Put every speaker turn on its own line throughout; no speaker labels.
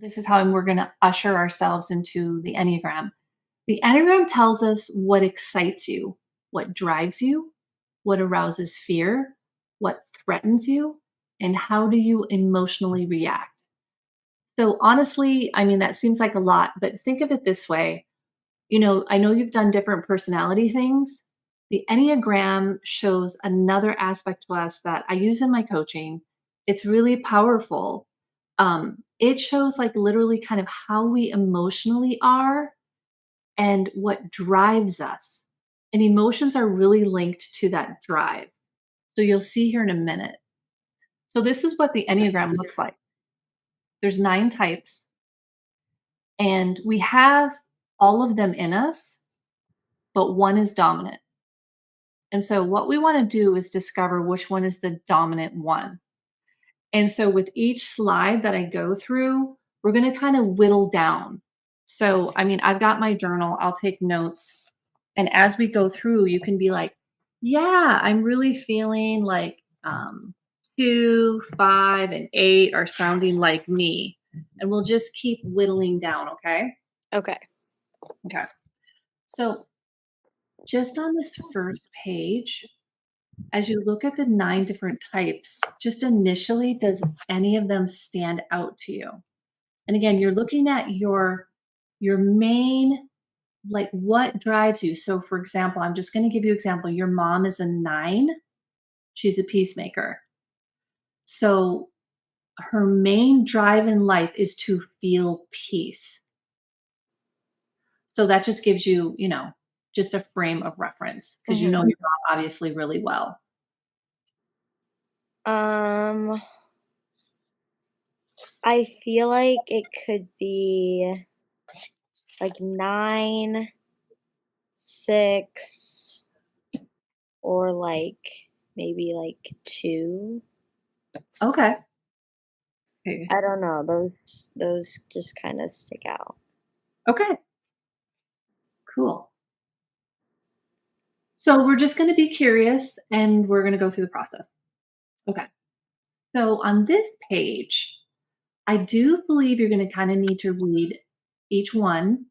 This is how we're going to usher ourselves into the Enneagram. The Enneagram tells us what excites you, what drives you, what arouses fear, what threatens you, and how do you emotionally react. So honestly, I mean, that seems like a lot, but think of it this way. I know you've done different personality things. The Enneagram shows another aspect to us that I use in my coaching. It's really powerful. It shows like literally kind of how we emotionally are and what drives us. And emotions are really linked to that drive. So you'll see here in a minute. So this is what the Enneagram looks like. There's 9 types, and we have all of them in us, but one is dominant. And so what we want to do is discover which one is the dominant one. And so with each slide that I go through, we're going to kind of whittle down. So, I mean, I've got my journal, I'll take notes. And as we go through, you can be like, yeah, I'm really feeling like 2, 5, and 8 are sounding like me. And we'll just keep whittling down, okay?
Okay.
Okay. So just on this first page, as you look at the 9 different types, just initially, does any of them stand out to you? And again, you're looking at your main, like what drives you. So for example, I'm just going to give you an example. Your mom is a 9. She's a peacemaker. So her main drive in life is to feel peace. So that just gives you, just a frame of reference because you know your mom obviously really well.
I feel like it could be like 9, 6, or like maybe like 2.
Okay.
I don't know. Those just kind of stick out.
Okay. Cool. So we're just going to be curious and we're going to go through the process. Okay. So on this page, I do believe you're going to kind of need to read each one.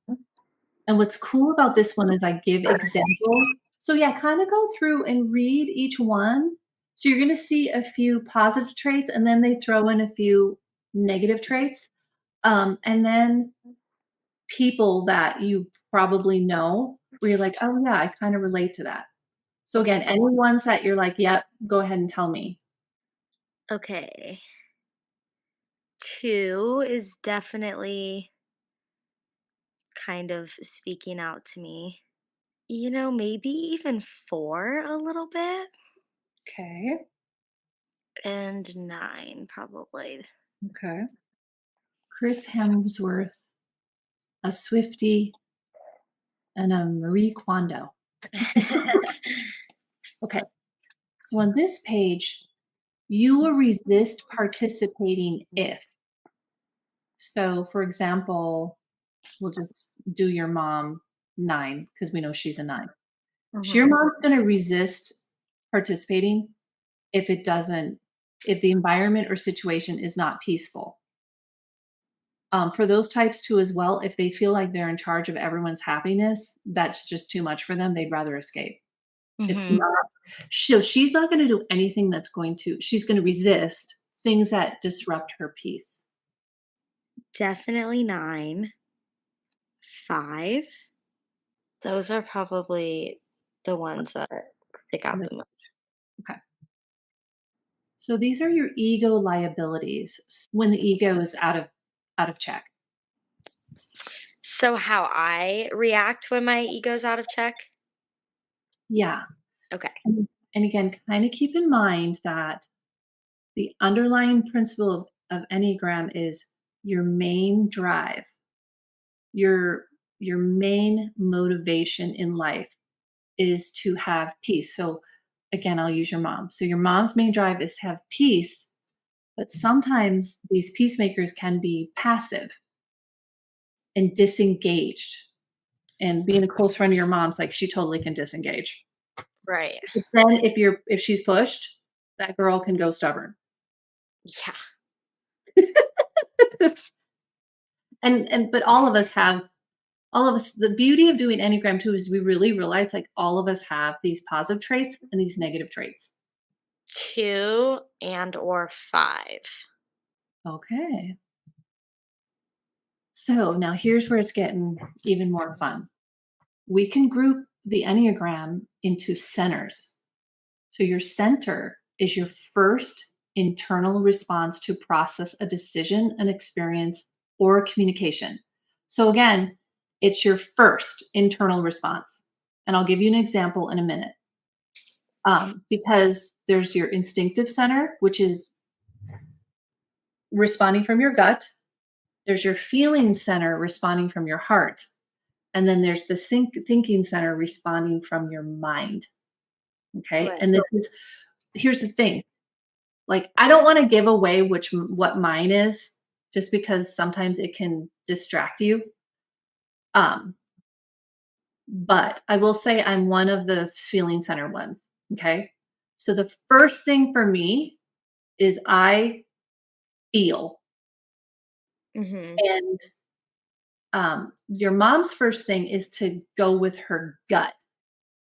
And what's cool about this one is I give examples. So yeah, kind of go through and read each one. So you're going to see a few positive traits and then they throw in a few negative traits. And then people that you probably know where you're like, oh yeah, I kind of relate to that. So again, any ones that you're like, yep, go ahead and tell me.
Okay. 2 is definitely kind of speaking out to me. Maybe even 4 a little bit.
Okay.
And 9 probably.
Okay. Chris Hemsworth, a Swiftie, and a Marie Kondo. Okay. So on this page, you will resist participating if. So for example, we'll just do your mom 9 because we know she's a 9. Your mom's going to resist participating if if the environment or situation is not peaceful. For those types too as well, if they feel like they're in charge of everyone's happiness, that's just too much for them. They'd rather escape. It's not. She's not going to do anything she's going to resist things that disrupt her peace.
Definitely 9. 5. Those are probably the ones that stick out the most.
Okay. So these are your ego liabilities when the ego is out of check.
So how I react when my ego's out of check?
Yeah.
Okay.
And again, kind of keep in mind that the underlying principle of Enneagram is your main drive, your main motivation in life is to have peace. So again, I'll use your mom. So your mom's main drive is to have peace, but sometimes these peacemakers can be passive and disengaged. And being a close friend of your mom's, like she totally can disengage.
Right.
But then if she's pushed, that girl can go stubborn.
Yeah.
But all of us have, the beauty of doing Enneagram 2 is we really realize like all of us have these positive traits and these negative traits.
2 and or 5.
Okay. So now here's where it's getting even more fun. We can group the Enneagram into centers. So your center is your first internal response to process a decision, an experience, or a communication. So again, it's your first internal response. And I'll give you an example in a minute. Because there's your instinctive center, which is responding from your gut. There's your feeling center responding from your heart. And then there's the thinking center responding from your mind. Okay.
Right.
And here's the thing. Like, I don't want to give away what mine is just because sometimes it can distract you. But I will say I'm one of the feeling center ones. Okay. So the first thing for me is I feel.
Mhm.
And your mom's first thing is to go with her gut.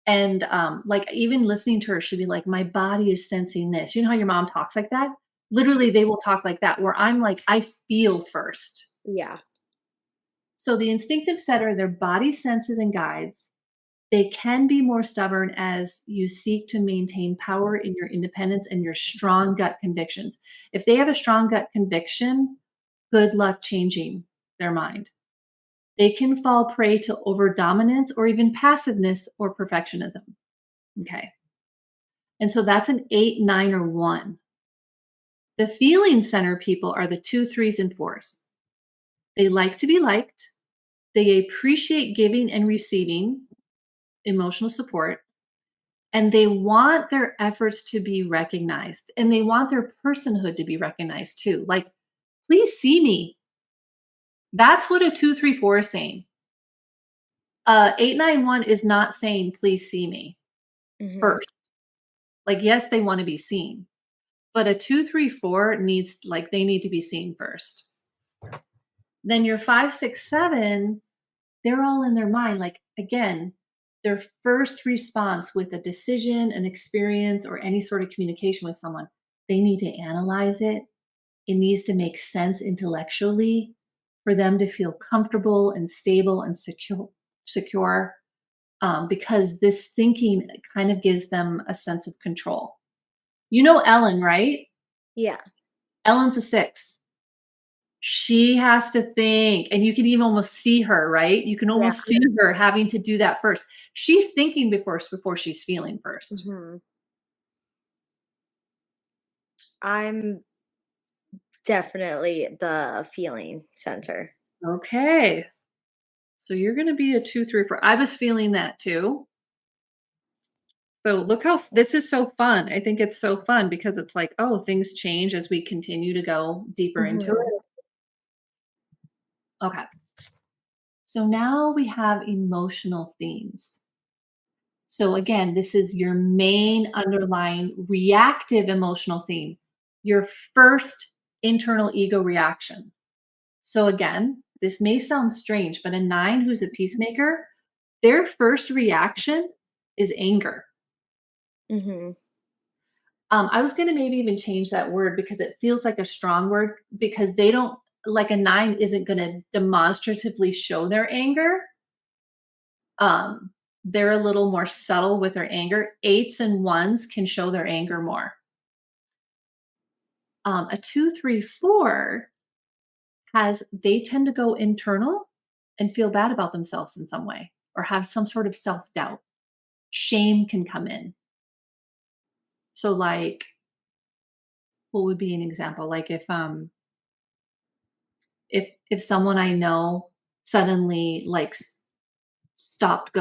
And like even listening to her, she'd be like, my body is sensing this. You know how your mom talks like that? Literally, they will talk like that, where I'm like, I feel first.
Yeah.
So the instinctive setter, their body senses and guides. They can be more stubborn as you seek to maintain power in your independence and your strong gut convictions. If they have a strong gut conviction, good luck changing their mind. They can fall prey to overdominance or even passiveness or perfectionism. Okay. And so that's an 8, 9, or 1. The feeling center people are the 2, 3s, and 4s. They like to be liked. They appreciate giving and receiving emotional support. And they want their efforts to be recognized. And they want their personhood to be recognized too. Like, please see me. That's what a 2, 3, 4 is saying. 8, 9, 1 is not saying, please see me
Mhm.
first. Like, yes, they want to be seen. But a 2, 3, 4 needs, like, they need to be seen first. Then your 5, 6, 7, they're all in their mind. Like, again, their first response with a decision, an experience, or any sort of communication with someone, they need to analyze it. It needs to make sense intellectually for them to feel comfortable and stable and secure. Because this thinking kind of gives them a sense of control. You know Ellen, right?
Yeah.
Ellen's a 6. She has to think, and you can even almost see her, right? You can
Yeah.
almost see her having to do that first. She's thinking before she's feeling first.
Mhm. I'm definitely the feeling center.
Okay. So you're going to be a 2, 3, 4. I was feeling that too. So look how this is so fun. I think it's so fun because it's like, oh, things change as we continue to go deeper into
Mhm.
it. Okay. So now we have emotional themes. So again, this is your main underlying reactive emotional theme, your first internal ego reaction. So again, this may sound strange, but a 9 who's a peacemaker, their first reaction is anger.
Mhm.
I was going to maybe even change that word because it feels like a strong word, because they don't, like, a 9 isn't going to demonstratively show their anger. Um, they're a little more subtle with their anger. 8s and 1s can show their anger more. A 2, 3, 4 they tend to go internal and feel bad about themselves in some way or have some sort of self doubt. Shame can come in. So, like, what would be an example? Like if someone I know suddenly like stopped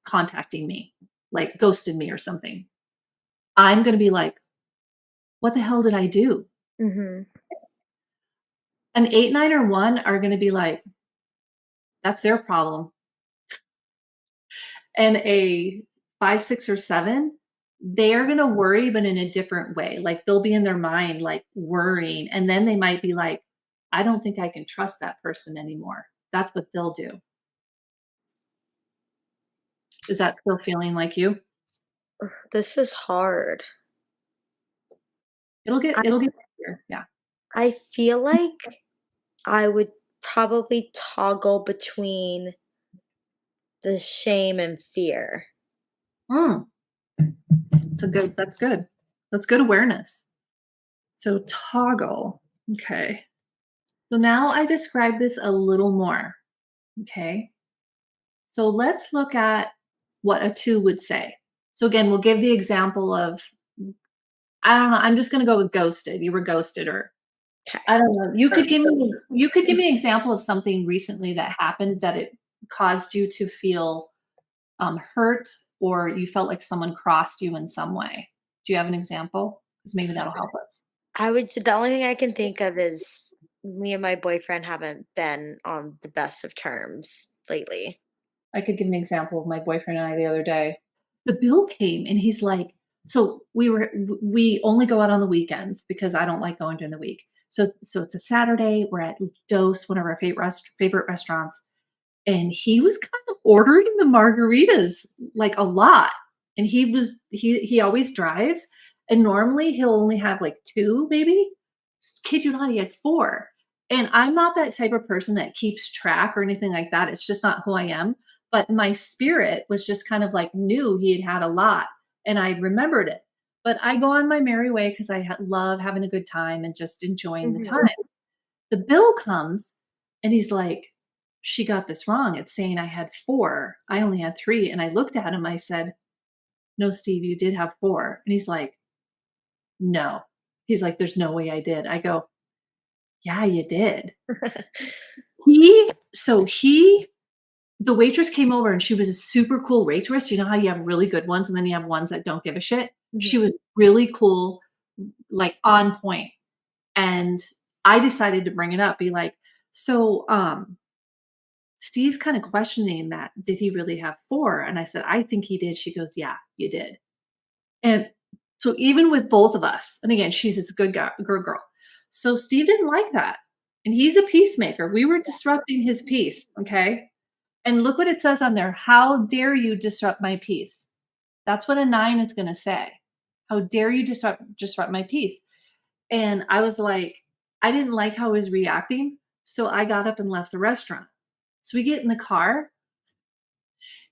contacting me, like ghosted me or something, I'm gonna be like, what the hell did I do?
Mhm.
An 8, 9, or 1 are gonna be like, that's their problem. And a 5, 6, or 7, they are gonna worry, but in a different way. Like, they'll be in their mind, like, worrying, and then they might be like, I don't think I can trust that person anymore. That's what they'll do. Is that still feeling like you?
This is hard. I
It'll get easier. Yeah.
I feel like I would probably toggle between the shame and fear.
Mm, that's good. That's good awareness. So toggle. Okay. So now I describe this a little more. Okay. So let's look at what a 2 would say. So again, we'll give the example of, I don't know, I'm just going to go with ghosted. You were ghosted, or
Okay.
I don't know. You could give me an example of something recently that happened that it caused you to feel hurt, or you felt like someone crossed you in some way. Do you have an example? Because maybe that'll help us.
The only thing I can think of is me and my boyfriend haven't been on the best of terms lately.
I could give an example of my boyfriend and I the other day. The bill came and he's like, so we only go out on the weekends because I don't like going during the week. So it's a Saturday. We're at Dose, one of our favorite restaurants, and he was kind of ordering the margaritas like a lot. And he always drives, and normally he'll only have like two, maybe. Kid you not, he had four. And I'm not that type of person that keeps track or anything like that. It's just not who I am. But my spirit was just kind of like knew he had a lot, and I remembered it. But I go on my merry way because I love having a good time and just enjoying the
Mhm.
time. The bill comes and he's like, "She got this wrong. It's saying I had four. I only had three." And I looked at him. I said, "No, Steve, you did have four." And he's like, "No." He's like, "There's no way I did." I go, "Yeah, you did." He, so he, the waitress came over and she was a super cool waitress. You know how you have really good ones and then you have ones that don't give a shit? She
Mhm.
was really cool, like on point. And I decided to bring it up, be like, "So, Steve's kind of questioning that. Did he really have four?" And I said, "I think he did." She goes, "Yeah, you did." And so even with both of us, and again, she's this good guy, good girl. So Steve didn't like that. And he's a peacemaker. We were disrupting his peace. Okay. And look what it says on there. "How dare you disrupt my peace?" That's what a 9 is going to say. "How dare you disrupt my peace?" And I was like, I didn't like how he was reacting. So I got up and left the restaurant. So we get in the car.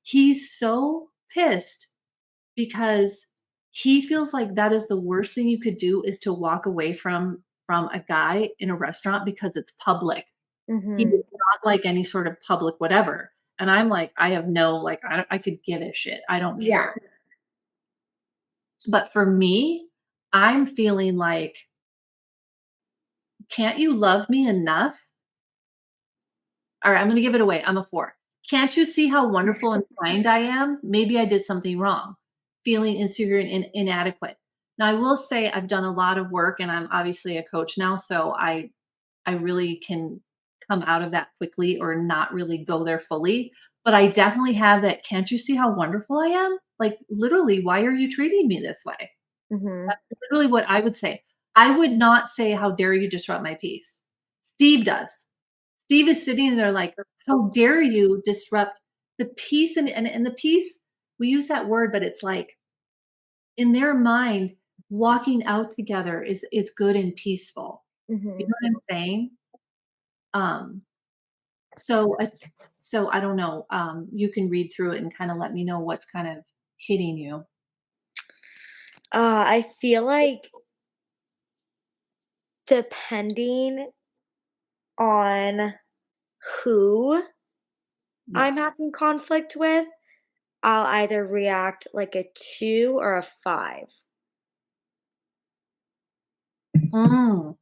He's so pissed because he feels like that is the worst thing you could do, is to walk away from a guy in a restaurant because it's public. He does
Mhm.
not like any sort of public whatever. And I'm like, I have no, like, I could give a shit. I don't
Yeah.
care. But for me, I'm feeling like, can't you love me enough? All right, I'm going to give it away. I'm a 4. Can't you see how wonderful and kind I am? Maybe I did something wrong. Feeling insecure and inadequate. Now, I will say I've done a lot of work and I'm obviously a coach now, so I really can come out of that quickly or not really go there fully. But I definitely have that. Can't you see how wonderful I am? Like, literally, why are you treating me this way?
Mhm.
That's literally what I would say. I would not say, "How dare you disrupt my peace?" Steve does. Steve is sitting there like, "How dare you disrupt the peace?" And the peace, we use that word, but it's like in their mind, walking out together is good and peaceful. You
Mhm.
know what I'm saying? Um, so I so I don't know. You can read through it and kind of let me know what's kind of hitting you.
I feel like depending on who
Yeah.
I'm having conflict with, I'll either react like a 2 or a 5.
Mm,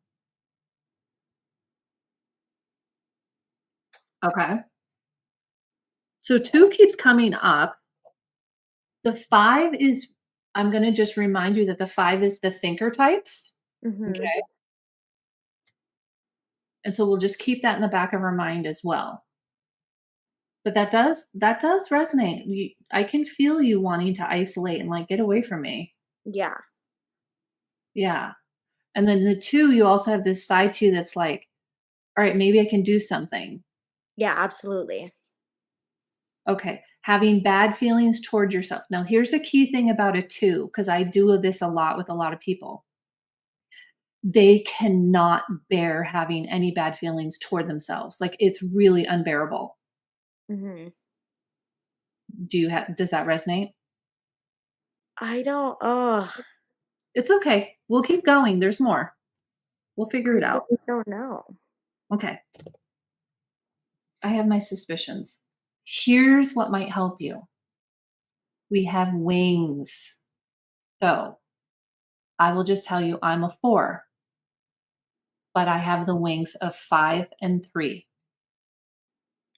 okay. So 2 keeps coming up. The 5 is, I'm gonna just remind you that the 5 is the thinker types,
Mhm.
okay? And so we'll just keep that in the back of our mind as well. But that does resonate. I can feel you wanting to isolate and, like, "Get away from me."
Yeah.
Yeah. And then the 2, you also have this side 2 that's like, All right, maybe I can do something.
Yeah, absolutely.
Okay. Having bad feelings toward yourself. Now, here's a key thing about a 2, because I do this a lot with a lot of people. They cannot bear having any bad feelings toward themselves. Like, it's really unbearable.
Mhm.
Does that resonate?
I don't oh,
It's okay. We'll keep going. There's more. We'll figure
I
it out.
really don't know.
Okay. I have my suspicions. Here's what might help you. We have wings. So I will just tell you I'm a 4, but I have the wings of 5 and 3.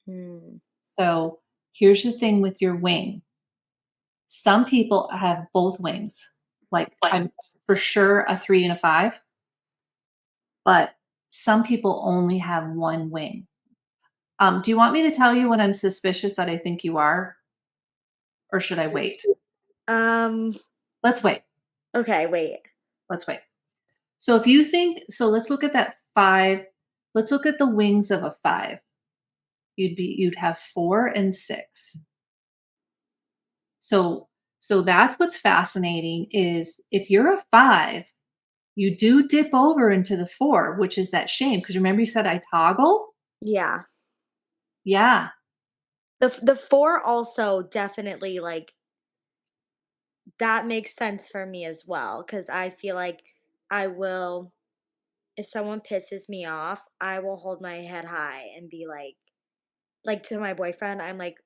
Mm.
So here's the thing with your wing. Some people have both wings. Like, I'm for sure a 3 and a 5, but some people only have one wing. Do you want me to tell you what I'm suspicious that I think you are? Or should I wait?
Um,
Let's wait.
okay, wait.
Let's wait. So if you think, so let's look at that 5. Let's look at the wings of a 5. You'd have 4 and 6. So that's what's fascinating is if you're a 5, you do dip over into the 4, which is that shame. Because remember you said I toggle?
Yeah.
Yeah.
The 4 also definitely, like that makes sense for me as well, because I feel like I will if someone pisses me off, I will hold my head high and be like to my boyfriend, I'm like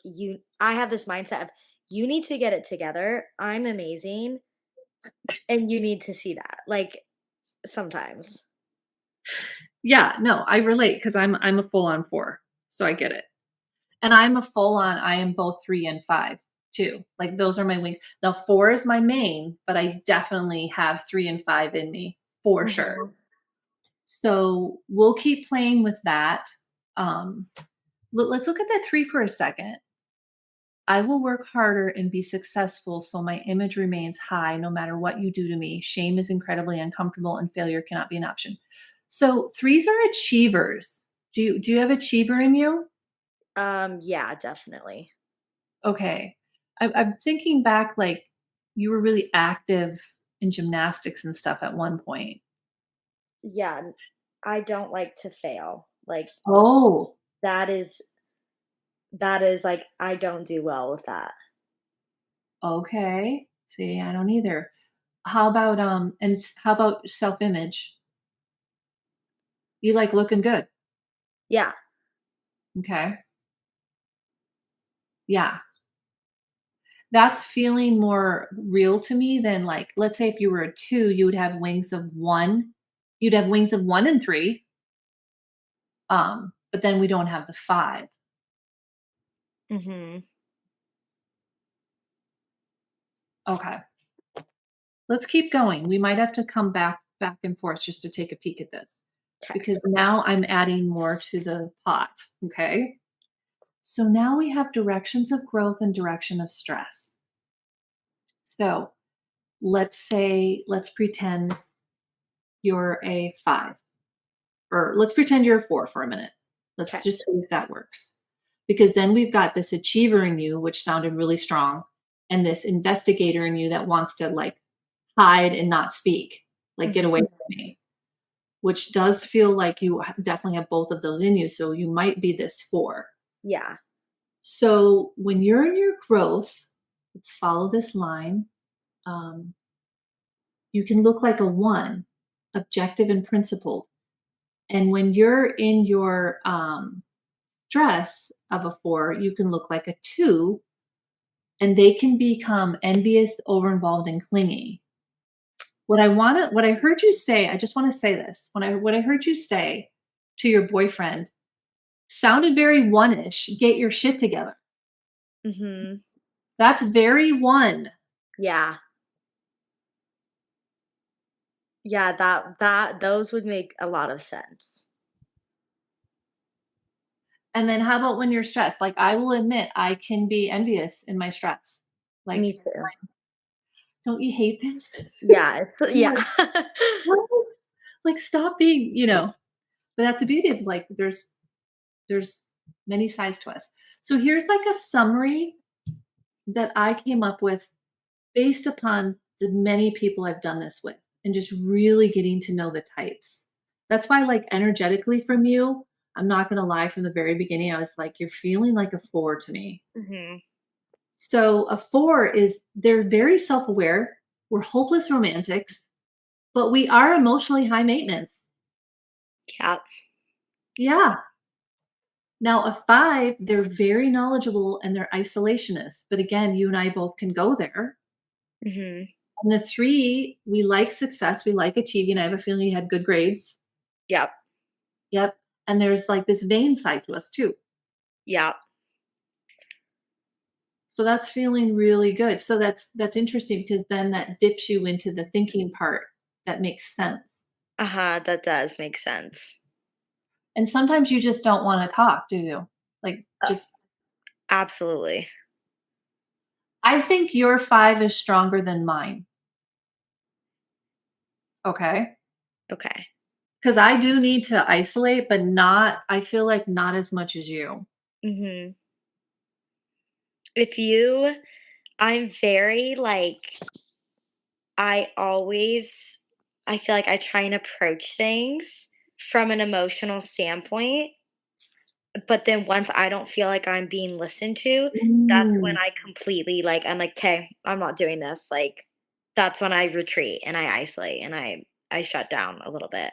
you I have this mindset of you need to get it together. I'm amazing and you need to see that. Like sometimes.
Yeah, no, I relate because I'm a full on 4. So I get it. And I'm a full on, I am both 3 and 5 too. Like those are my wings. Now 4 is my main, but I definitely have 3 and 5 in me for sure.
Mhm.
So we'll keep playing with that. Um, let's look at that 3 for a second. I will work harder and be successful so my image remains high no matter what you do to me. Shame is incredibly uncomfortable and failure cannot be an option. So 3s are achievers. Do you have achiever in you?
Yeah, definitely.
Okay. I'm thinking back, like, you were really active in gymnastics and stuff at one point.
Yeah, I don't like to fail. Like
Oh,
that is that is like I don't do well with that.
okay. See, I don't either. How about, how about self-image? You like looking good.
Yeah.
Okay. Yeah. That's feeling more real to me than, like, let's say if you were a 2, you would have wings of 1. You'd have wings of 1 and 3. But then we don't have the 5.
Mhm.
Okay. Let's keep going. We might have to come back and forth just to take a peek at this
Okay.
because now I'm adding more to the pot. Okay. So now we have directions of growth and direction of stress. So let's pretend you're a 5, or let's pretend you're a 4 for a minute. Let's
Okay.
just see if that works. Because then we've got this achiever in you, which sounded really strong, and this investigator in you that wants to, like, hide and not speak, like, get away
Mhm.
from me, which does feel like you definitely have both of those in you. So you might be this 4.
Yeah.
So when you're in your growth, let's follow this line. Um, you can look like a 1, objective and principled. And when you're in your stress of a 4, you can look like a 2, and they can become envious, over-involved, and clingy. What I heard you say, I just want to say this. What I heard you say to your boyfriend sounded very one-ish. Get your shit together.
Mhm.
That's very 1.
Yeah. Yeah, that those would make a lot of sense.
And then how about when you're stressed? Like, I will admit I can be envious in my stress.
Me
Like,
too.
don't you hate that?
Yeah, it's
I'm
yeah.
like, "What?" Like, stop being, But that's the beauty of like there's many sides to us. So here's like a summary that I came up with based upon the many people I've done this with and just really getting to know the types. That's why, like, energetically from you, I'm not going to lie, from the very beginning, I was like, you're feeling like a four to me.
Mhm.
So, a four is they're very self aware. We're hopeless romantics, but we are emotionally high maintenance.
Yeah.
Yeah. Now, a five, they're very knowledgeable and they're isolationists. But again, you and I both can go there.
Mhm.
And the three, we like success, we like achieving. I have a feeling you had good grades.
Yep.
Yep. And there's like this vain side to us too.
Yep.
So that's feeling really good. So that's interesting because then that dips you into the thinking part that makes sense.
Uh-huh, that does make sense.
And sometimes you just don't want to talk, do you? Like
Uh,
just
Absolutely.
I think your five is stronger than mine. Okay.
Okay.
Because I do need to isolate, but not, I feel like not as much as you.
Mhm. If you I'm very, like I always I feel like I try and approach things from an emotional standpoint, but then once I don't feel like I'm being listened to, that's when
Mm,
I completely, like I'm like, "'Kay, I'm not doing this," like, that's when I retreat and I isolate and I shut down a little bit.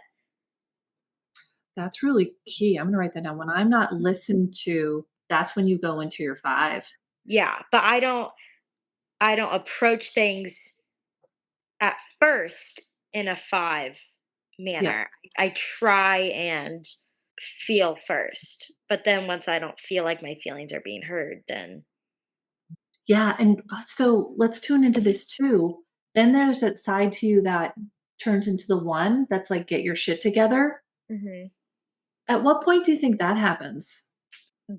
that's really key. I'm gonna write that down. When I'm not listened to, that's when you go into your five.
Yeah, but I don't approach things at first in a 5
Yeah.
manner. I try and feel first, but then once I don't feel like my feelings are being heard, then
Yeah, and so let's tune into this too. Then there's that side to you that turns into the one that's like, get your shit together.
Mhm.
At what point do you think that happens?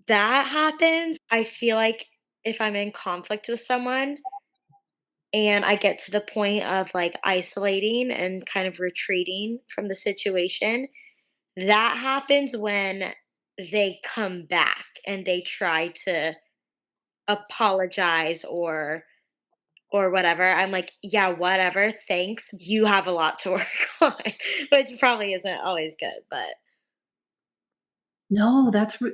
That happens. I feel like if I'm in conflict with someone and I get to the point of like isolating and kind of retreating from the situation, that happens when they come back and they try to apologize or whatever. I'm like, "Yeah, whatever, thanks. You have a lot to work on," which probably isn't always good, but
No,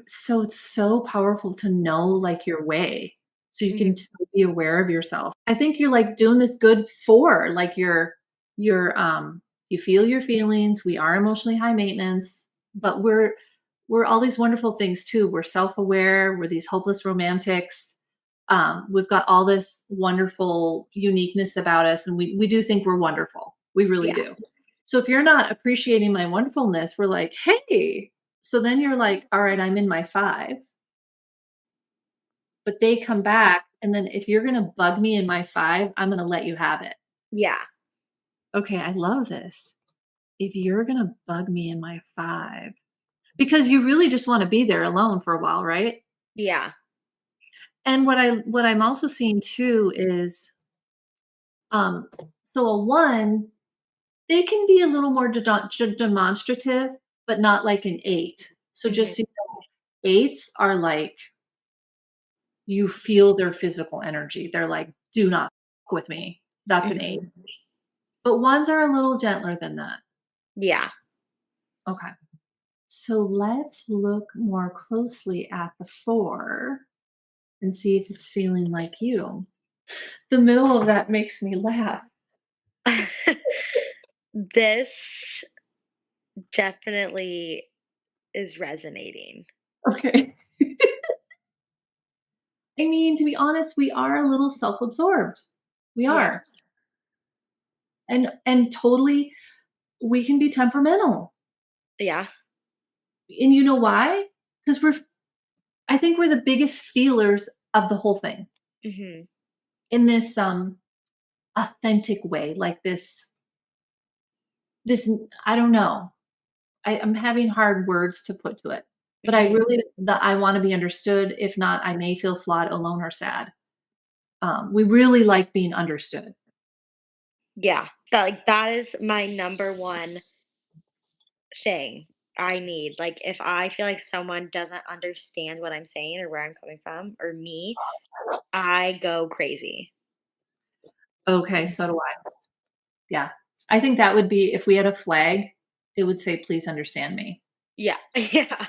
so it's so powerful to know like your way so you
mhm,
can still be aware of yourself. I think you're like doing this good for like you're you feel your feelings. We are emotionally high maintenance, but we're all these wonderful things too. We're self-aware, we're these hopeless romantics. We've got all this wonderful uniqueness about us and we do think we're wonderful. We really
yeah,
do. So if you're not appreciating my wonderfulness, we're like, "Hey, so then you're like, all right, I'm in my five, but they come back. And then if you're going to bug me in my five, I'm going to let you have it.
yeah,
Okay, I love this. If you're going to bug me in my five, because you really just want to be there alone for a while, right?
yeah,
And what I'm also seeing too is um so a one, they can be a little more demonstrative, but not like an eight. So
mhm,
just so you know, eights are like you feel their physical energy. They're like, "Do not f with me." That's an 8.
mhm,
But ones are a little gentler than that.
yeah.
Okay. So let's look more closely at the 4 and see if it's feeling like you. The middle of that makes me laugh.
This definitely is resonating.
Okay. I mean, to be honest, we are a little self-absorbed. We
Yeah,
are. And totally we can be temperamental.
yeah,
And you know why? Because I think we're the biggest feelers of the whole thing
mhm,
in this authentic way, like this I don't know. I'm having hard words to put to it. But I
mhm,
really the I want to be understood. If not, I may feel flawed, alone, or sad. We really like being understood.
yeah. That is my number 1 thing. I need. Like, if I feel like someone doesn't understand what I'm saying or where I'm coming from or me, I go crazy.
Okay, so do I. Yeah. I think that would be if we had a flag, it would say, "Please understand me."
Yeah. Yeah.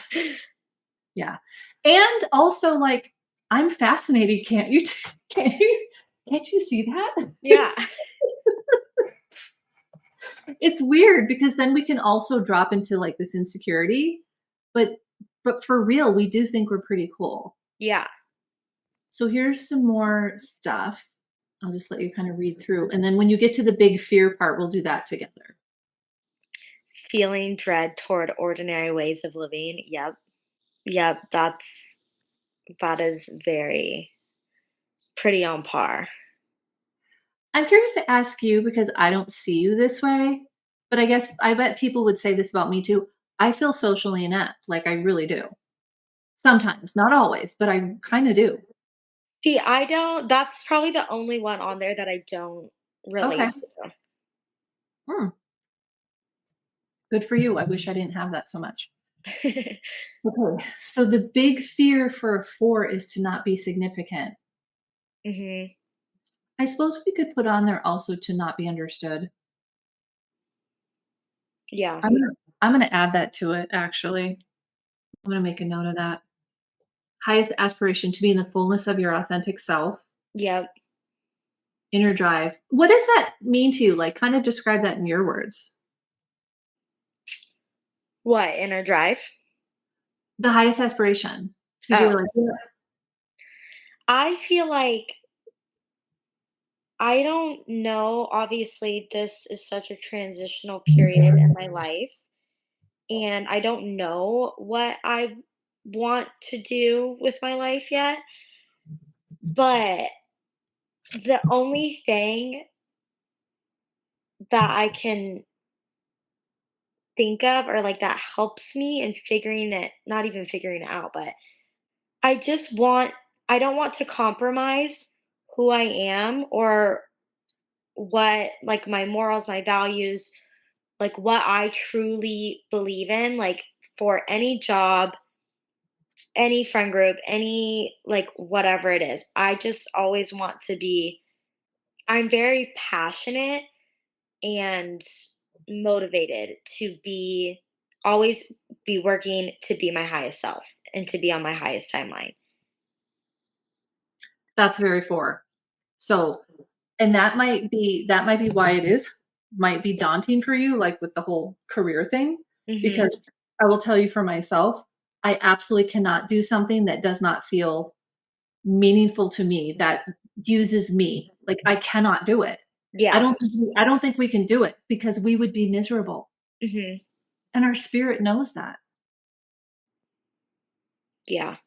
Yeah. And also, like, I'm fascinated, can't you can't you see that?
Yeah.
It's weird because then we can also drop into, like, this insecurity, but for real, we do think we're pretty cool.
Yeah.
So here's some more stuff. I'll just let you kind of read through, and then when you get to the big fear part, we'll do that together.
Feeling dread toward ordinary ways of living. Yep. Yep. That is very pretty on par.
I'm curious to ask you because I don't see you this way, but I bet people would say this about me too. I feel socially inept, like I really do. Sometimes, not always, but I kind of do.
See, I don't that's probably the only one on there that I don't
Okay.
relate to.
Hmm. Good for you. I wish I didn't have that so much. Okay. So the big fear for a four is to not be significant.
Mhm.
I suppose we could put on there also to not be understood.
Yeah.
I'm gonna I'm gonna add that to it actually. I'm gonna make a note of that. Highest aspiration to be in the fullness of your authentic self.
Yep.
Inner drive. What does that mean to you? Like, kind of describe that in your words.
What, inner drive?
The highest aspiration. Because
Oh,
you're like, yeah.
I feel like I don't know. Obviously, this is such a transitional period in my life, and I don't know what I want to do with my life yet. But the only thing that I can think of or like that helps me in figuring it, not even figuring it out, but I just want, I don't want to compromise who I am or what, like my morals, my values, like what I truly believe in, like for any job, any friend group, any like whatever it is. I just always want to be, I'm very passionate and motivated to be, always be working to be my highest self and to be on my highest timeline.
That's very four. So, and that might be why it is might be daunting for you, like with the whole career thing,
Mhm.
because I will tell you for myself, I absolutely cannot do something that does not feel meaningful to me, that uses me. Like I cannot do it.
Yeah.
I don't think we can do it because we would be miserable.
Mhm.
And our spirit knows that.
Yeah.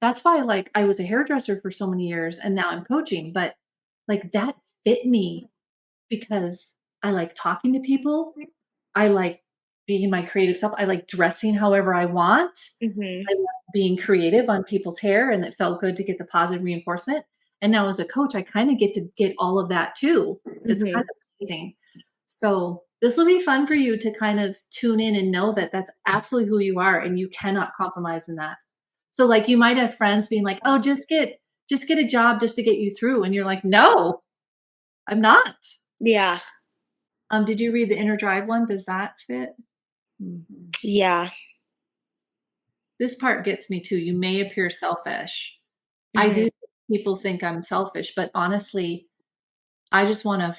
That's why, like, I was a hairdresser for so many years and now I'm coaching, but, like, that fit me because I like talking to people. I like being my creative self. I like dressing however I want.
Mhm.
I love being creative on people's hair, and it felt good to get the positive reinforcement. And now as a coach, I kinda get to get all of that too. It's kind
Mhm.
of amazing. So, this will be fun for you to kind of tune in and know that that's absolutely who you are and you cannot compromise in that. So, like, you might have friends being like, "Oh, just get a job just to get you through." And you're like, "No, I'm not."
Yeah.
Did you read the Inner Drive one? Does that fit? Mhm.
Yeah.
This part gets me too. You may appear selfish. I do
Mhm.
think people think I'm selfish, but honestly, I just wanna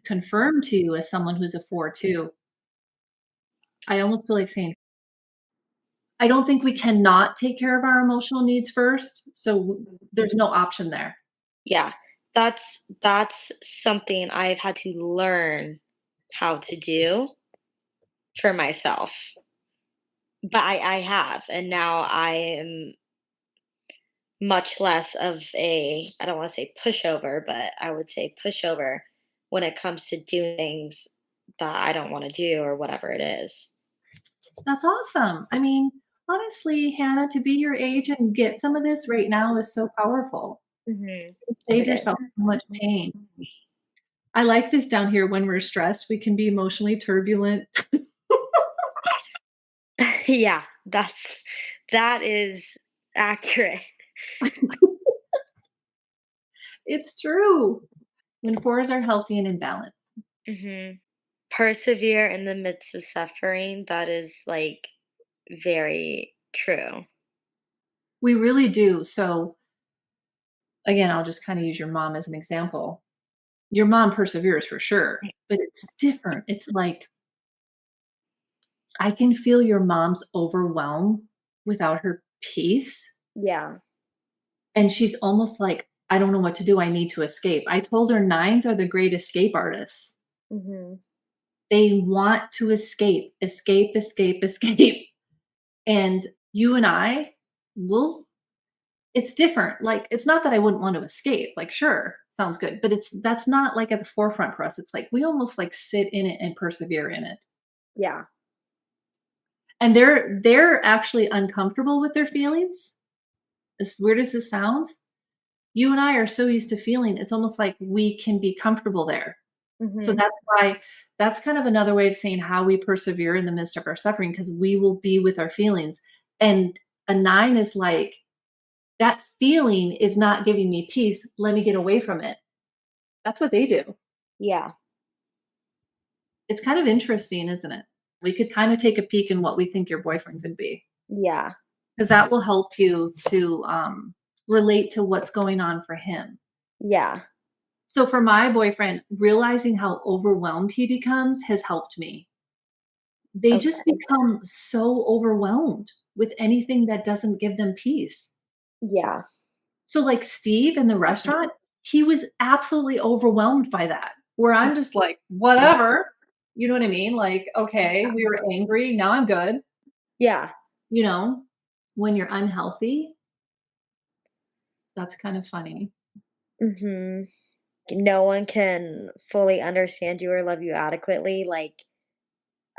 confirm to you as someone who's a 4 too. I almost feel like saying, I don't think we cannot take care of our emotional needs first, so there's no option there.
Yeah. That's something I've had to learn how to do for myself. But I have, and now I am much less of a, I don't want to say pushover, but I would say pushover when it comes to doing things that I don't want to do or whatever it is.
That's awesome. I mean, honestly, Hannah, to be your age and get some of this right now is so powerful.
Mhm.
Save
It is.
yourself so much pain. I like this down here when we're stressed, we can be emotionally turbulent.
Yeah, that is accurate.
It's true. When fours are healthy and in balance.
Mhm. Persevere in the midst of suffering, that is, like, very true.
We really do. So, again, I'll just kind of use your mom as an example. Your mom perseveres for sure, but it's different. It's like I can feel your mom's overwhelm without her peace.
Yeah.
And she's almost like, I don't know what to do. I need to escape. I told her nines are the great escape artists.
Mhm.
They want to escape, escape, escape, escape. And you and I will, it's different. Like, it's not that I wouldn't want to escape. Like, sure, sounds good. But that's not like at the forefront for us. It's like we almost like sit in it and persevere in it.
Yeah.
And they're actually uncomfortable with their feelings. As weird as this sounds, you and I are so used to feeling, it's almost like we can be comfortable there. So
Mhm.
that's why that's kind of another way of saying how we persevere in the midst of our suffering, because we will be with our feelings. And a nine is like, that feeling is not giving me peace. Let me get away from it. That's what they do.
Yeah.
It's kind of interesting, isn't it? We could kind of take a peek in what we think your boyfriend could be,
Yeah.
because that will help you to relate to what's going on for him.
Yeah.
So for my boyfriend, realizing how overwhelmed he becomes has helped me. They just
Okay.
become so overwhelmed with anything that doesn't give them peace.
Yeah.
So, like Steve in the restaurant, he was absolutely overwhelmed by that, where I'm just like, "Whatever." You know what I mean? Like, "Okay, we were angry, now I'm good."
Yeah.
You know? When you're unhealthy, that's kind of funny.
Mhm. No one can fully understand you or love you adequately, like,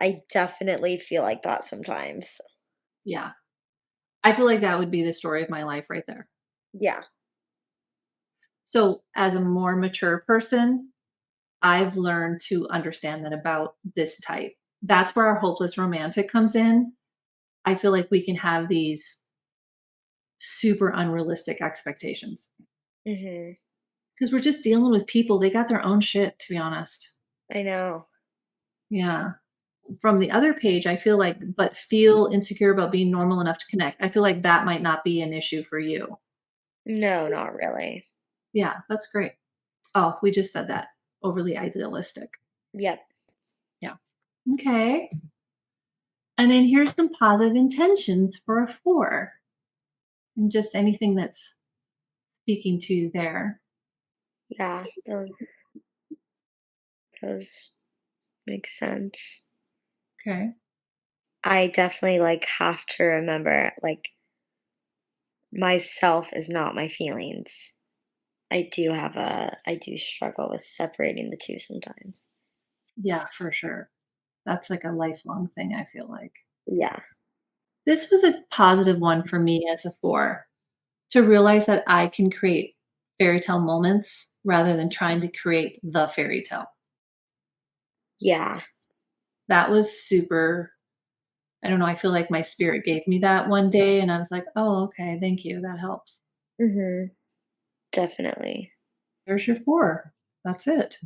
I definitely feel like that sometimes.
Yeah. I feel like that would be the story of my life right there.
Yeah.
So, as a more mature person, I've learned to understand that about this type. That's where our hopeless romantic comes in. I feel like we can have these super unrealistic expectations
Mhm.
because we're just dealing with people. They got their own shit, to be honest.
I know.
Yeah. From the other page, I feel like, but feel insecure about being normal enough to connect. I feel like that might not be an issue for you.
No, not really.
Yeah, that's great. Oh, we just said that. Overly idealistic.
Yep.
Yeah. Okay. And then here's some positive intentions for a four, and just anything that's speaking to you there.
Yeah, those make sense.
Okay.
I definitely, like, have to remember, like, myself is not my feelings. I do struggle with separating the 2 sometimes.
Yeah, for sure. That's like a lifelong thing, I feel like.
Yeah.
This was a positive one for me as a four, to realize that I can create fairy tale moments rather than trying to create the fairy tale.
Yeah.
That was super. I don't know. I feel like my spirit gave me that one day, and I was like, oh, okay, thank you. That helps.
Mhm. Definitely.
There's your four. That's it.